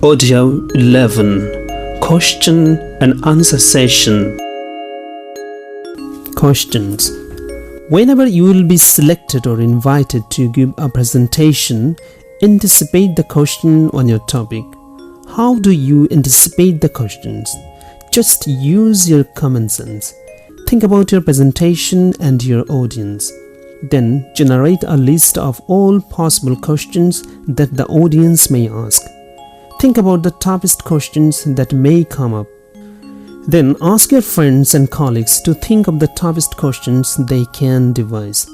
Audio 11. Question and answer session. Questions. Whenever you will be selected or invited to give a presentation, anticipate the question on your topic. How do you anticipate the questions? Just use your common sense. Think about your presentation and your audience. Then generate a list of all possible questions that the audience may ask. Think about the toughest questions that may come up. Then ask your friends and colleagues to think of the toughest questions they can devise.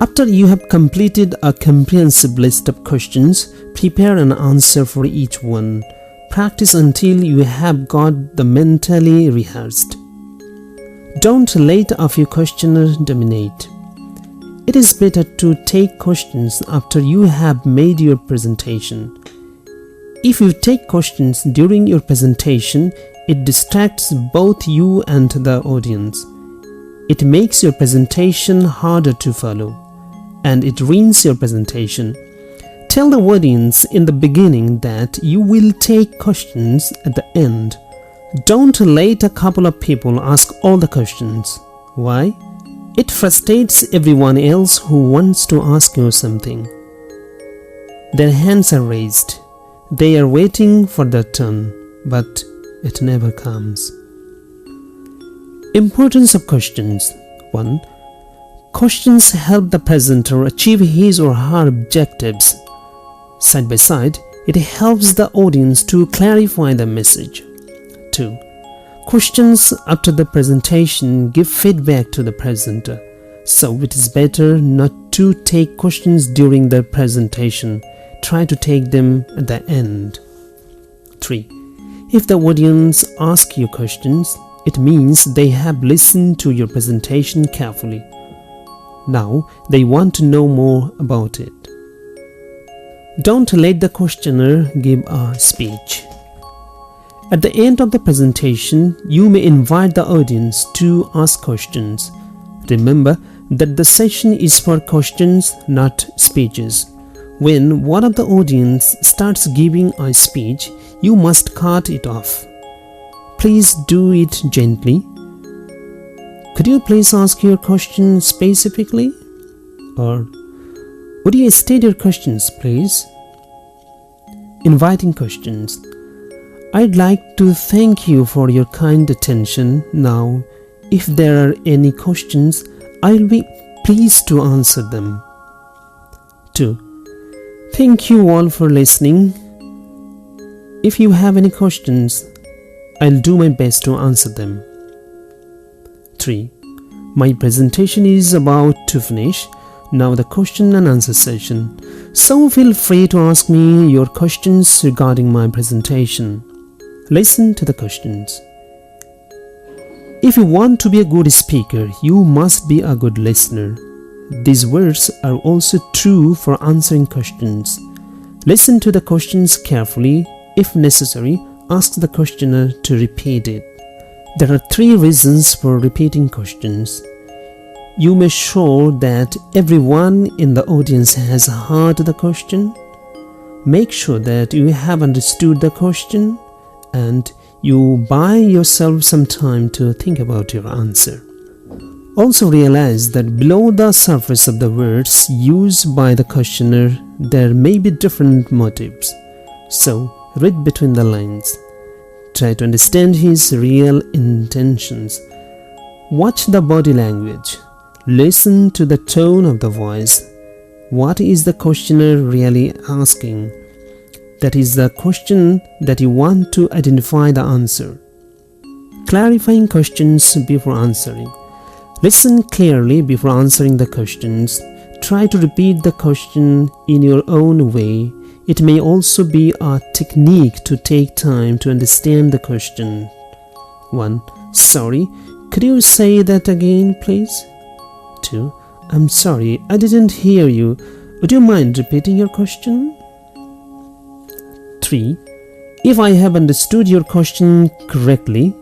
After you have completed a comprehensive list of questions, prepare an answer for each one. Practice until you have got them mentally rehearsed. Don't let a few questions dominate. It is better to take questions after you have made your presentation. If you take questions during your presentation, it distracts both you and the audience. It makes your presentation harder to follow, and it ruins your presentation. Tell the audience in the beginning that you will take questions at the end. Don't let a couple of people ask all the questions. Why? It frustrates everyone else who wants to ask you something. Their hands are raised. They are waiting for their turn, but it never comes. Importance of questions. 1. Questions help the presenter achieve his or her objectives. Side by side, it helps the audience to clarify the message. 2. Questions after the presentation give feedback to the presenter, so it is better not to take questions during the presentation. Try to take them at the end. 3. If the audience asks you questions, it means they have listened to your presentation carefully. Now they want to know more about it. Don't let the questioner give a speech. At the end of the presentation, you may invite the audience to ask questions. Remember that the session is for questions, not speeches. When one of the audience starts giving a speech, you must cut it off. Please do it gently. Could you please ask your question specifically? Or would you state your questions, please? Inviting questions. I'd like to thank you for your kind attention. Now, if there are any questions, I'll be pleased to answer them. 2. Thank you all for listening. If you have any questions, I'll do my best to answer them. 3. My presentation is about to finish. Now the question and answer session. So feel free to ask me your questions regarding my presentation. Listen to the questions. If you want to be a good speaker, you must be a good listener. These words are also true for answering questions. Listen to the questions carefully. If necessary, ask the questioner to repeat it. There are 3 reasons for repeating questions. You may show that everyone in the audience has heard the question. Make sure that you have understood the question, and you buy yourself some time to think about your answer. Also realize that below the surface of the words used by the questioner, there may be different motives. So, read between the lines. Try to understand his real intentions. Watch the body language. Listen to the tone of the voice. What is the questioner really asking? That is the question that you want to identify the answer. Clarifying questions before answering. Listen clearly before answering the questions. Try to repeat the question in your own way. It may also be a technique to take time to understand the question. 1. Sorry, could you say that again, please? 2. I'm sorry, I didn't hear you. Would you mind repeating your question? 3. If I have understood your question correctly,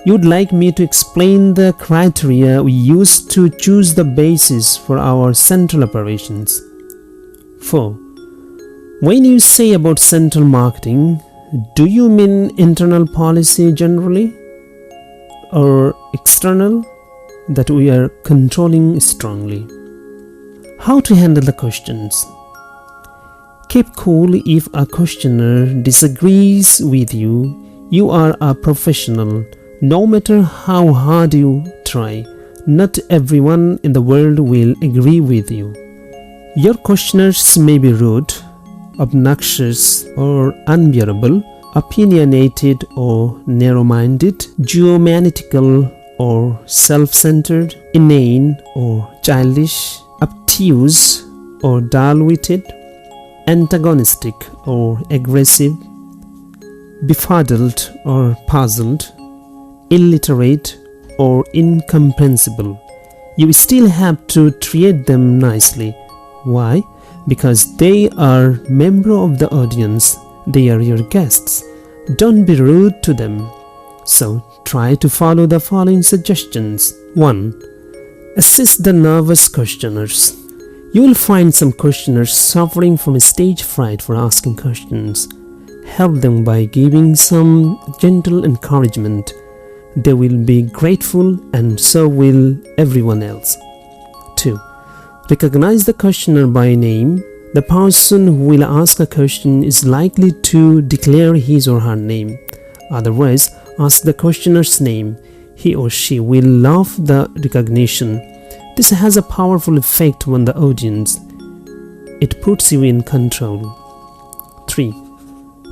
you'd like me to explain the criteria we use to choose the basis for our central operations. 4. When you say about central marketing, Do you mean internal policy generally, or external, that we are controlling strongly? How to handle the questions? Keep cool if a questioner disagrees with you. You are a professional. No matter how hard you try, not everyone in the world will agree with you. Your questioners may be rude, obnoxious or unbearable, opinionated or narrow-minded, geomantical or self-centered, inane or childish, obtuse or dull-witted, antagonistic or aggressive, befuddled or puzzled, illiterate or incomprehensible. You still have to treat them nicely. Why? Because they are member of the audience. They are your guests. Don't be rude to them. So try to follow the following suggestions. 1. Assist the nervous questioners. You will find some questioners suffering from stage fright for asking questions. Help them by giving some gentle encouragement. They will be grateful, and so will everyone else. 2. Recognize the questioner by name. The person who will ask a question is likely to declare his or her name. Otherwise, ask the questioner's name. He or she will love the recognition. This has a powerful effect on the audience. It puts you in control. 3.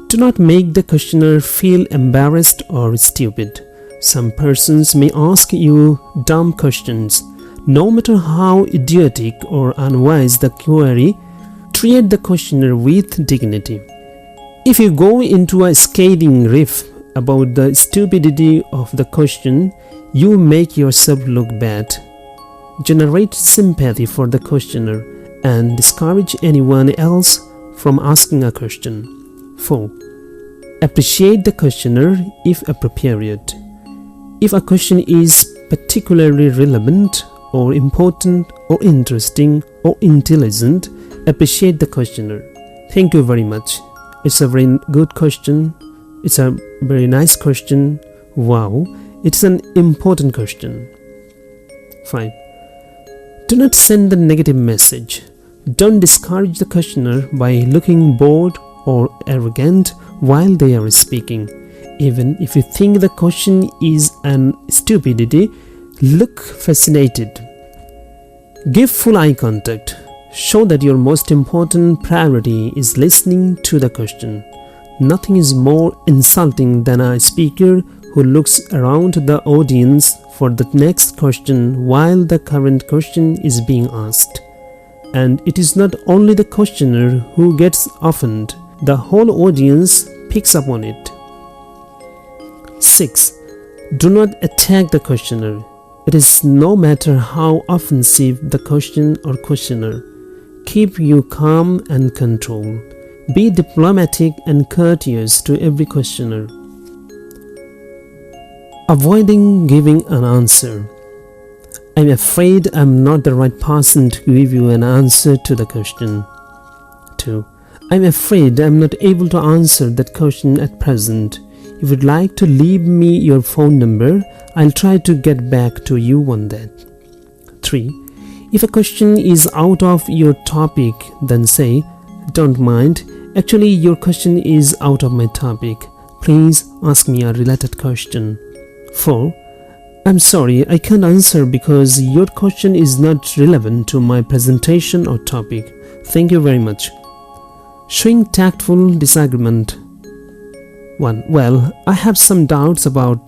Do not make the questioner feel embarrassed or stupid. Some persons may ask you dumb questions. No matter how idiotic or unwise the query, treat the questioner with dignity. If you go into a scathing riff about the stupidity of the question, you make yourself look bad. Generate sympathy for the questioner and discourage anyone else from asking a question. 4. Appreciate the questioner if appropriate. If a question is particularly relevant or important or interesting or intelligent, appreciate the questioner. Thank you very much. It's a very good question. It's a very nice question. Wow, it's an important question. 5. Do not send a negative message. Don't discourage the questioner by looking bored or arrogant while they are speaking. Even if you think the question is an stupidity, look fascinated. Give full eye contact. Show that your most important priority is listening to the question. Nothing is more insulting than a speaker who looks around the audience for the next question while the current question is being asked. And it is not only the questioner who gets offended, the whole audience picks up on it. 6. Do not attack the questioner. It is no matter how offensive the question or questioner. Keep you calm and controlled. Be diplomatic and courteous to every questioner. Avoiding giving an answer. I'm afraid I'm not the right person to give you an answer to the question. 2. I'm afraid I'm not able to answer that question at present. If you'd like to leave me your phone number, I'll try to get back to you on that. 3. If a question is out of your topic, then say, don't mind, actually your question is out of my topic. Please ask me a related question. 4. I'm sorry, I can't answer because your question is not relevant to my presentation or topic. Thank you very much. Showing tactful disagreement. 1. Well, I have some doubts about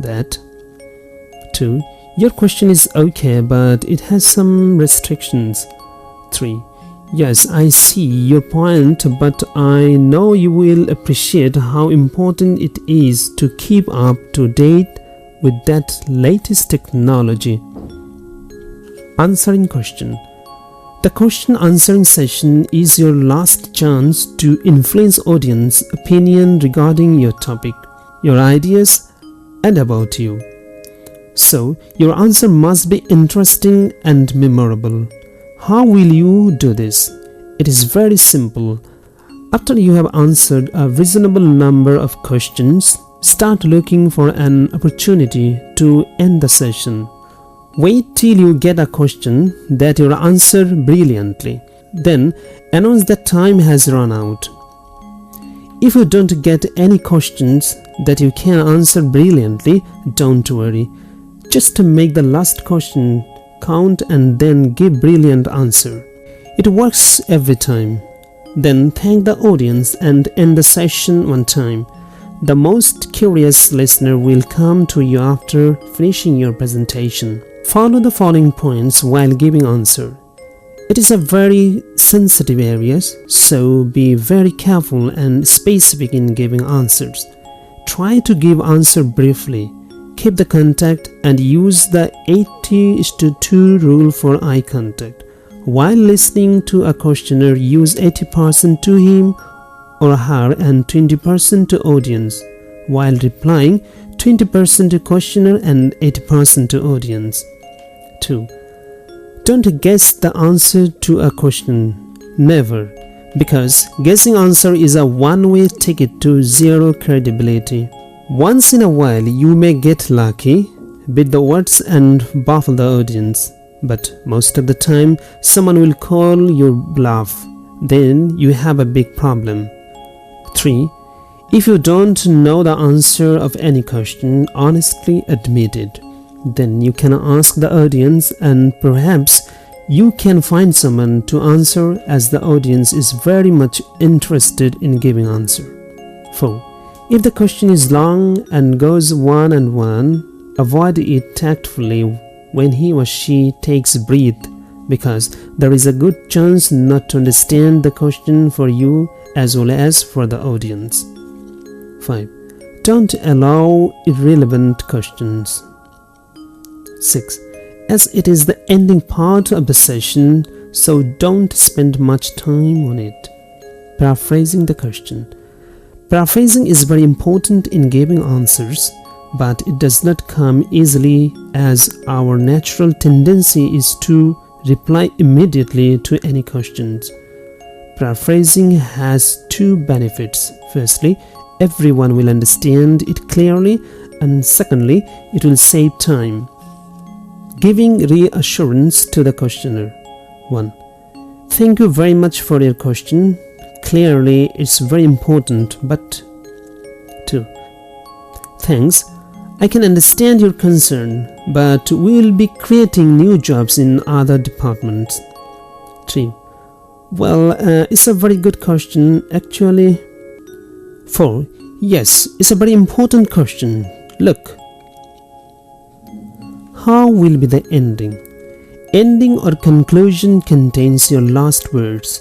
that. 2. Your question is okay, but it has some restrictions. 3. Yes, I see your point, but I know you will appreciate how important it is to keep up to date with that latest technology. Answering question. The question answering session is your last chance to influence audience opinion regarding your topic, your ideas, and about you. So, your answer must be interesting and memorable. How will you do this? It is very simple. After you have answered a reasonable number of questions, start looking for an opportunity to end the session. Wait till you get a question that you answer brilliantly. Then announce that time has run out. If you don't get any questions that you can answer brilliantly, don't worry. Just make the last question count and then give brilliant answer. It works every time. Then thank the audience and end the session one time. The most curious listener will come to you after finishing your presentation. Follow the following points while giving answer. It is a very sensitive area, so be very careful and specific in giving answers. Try to give answer briefly. Keep the contact and use the 80:2 rule for eye contact. While listening to a questioner, use 80% to him or her and 20% to audience. While replying, 20% to questioner and 80% to audience. 2. Don't guess the answer to a question. Never. Because guessing answer is a one-way ticket to zero credibility. Once in a while you may get lucky, beat the words and baffle the audience. But most of the time someone will call your bluff. Then you have a big problem. 3. If you don't know the answer of any question, honestly admit it. Then you can ask the audience and perhaps you can find someone to answer as the audience is very much interested in giving answer. 4. If the question is long and goes one and one, avoid it tactfully when he or she takes breath, because there is a good chance not to understand the question for you as well as for the audience. 5. Don't allow irrelevant questions. 6. As it is the ending part of the session, so don't spend much time on it. Paraphrasing the question. Paraphrasing is very important in giving answers, but it does not come easily as our natural tendency is to reply immediately to any questions. Paraphrasing has two benefits. Firstly, everyone will understand it clearly, and secondly, it will save time. Giving reassurance to the questioner. 1. Thank you very much for your question. Clearly, it's very important, but 2. Thanks. I can understand your concern, but we will be creating new jobs in other departments. 3. Well, it's a very good question, actually. 4. Yes, it's a very important question. Look. How will be the ending? Ending or conclusion contains your last words.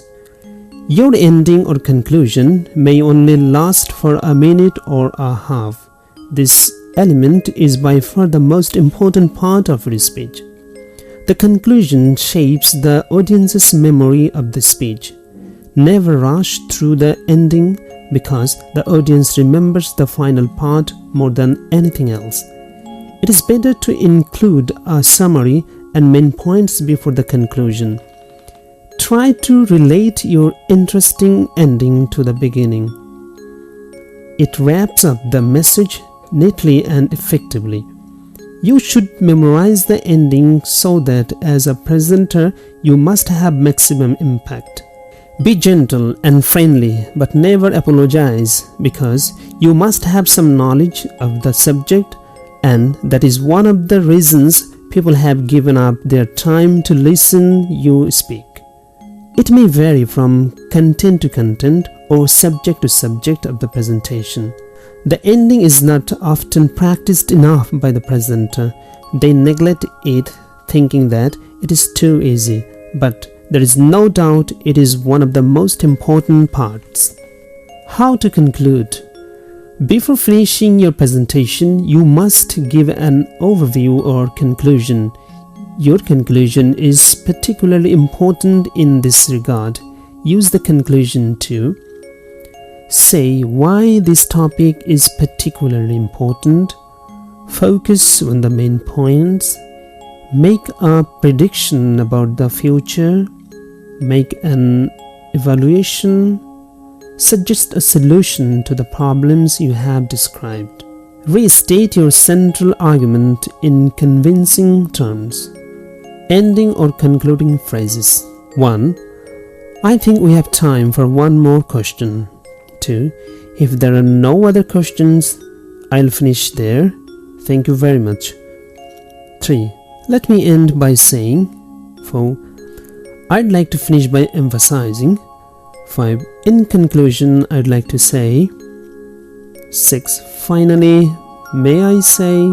Your ending or conclusion may only last for a minute or a half. This element is by far the most important part of your speech. The conclusion shapes the audience's memory of the speech. Never rush through the ending because the audience remembers the final part more than anything else. It is better to include a summary and main points before the conclusion. Try to relate your interesting ending to the beginning. It wraps up the message neatly and effectively. You should memorize the ending so that as a presenter you must have maximum impact. Be gentle and friendly, but never apologize, because you must have some knowledge of the subject, and that is one of the reasons people have given up their time to listen you speak. It may vary from content to content or subject to subject of the presentation. The ending is not often practiced enough by the presenter. They neglect it, thinking that it is too easy, but there is no doubt it is one of the most important parts. How to conclude? Before finishing your presentation, you must give an overview or conclusion. Your conclusion is particularly important in this regard. Use the conclusion to say why this topic is particularly important, focus on the main points, make a prediction about the future, make an evaluation, Suggest a solution to the problems you have described. Restate your central argument in convincing terms. Ending or concluding phrases. 1. I think we have time for one more question. 2. If there are no other questions, I'll finish there. Thank you very much. 3. Let me end by saying. 4. I'd like to finish by emphasizing. 5. In conclusion, I'd like to say. 6. Finally, may I say.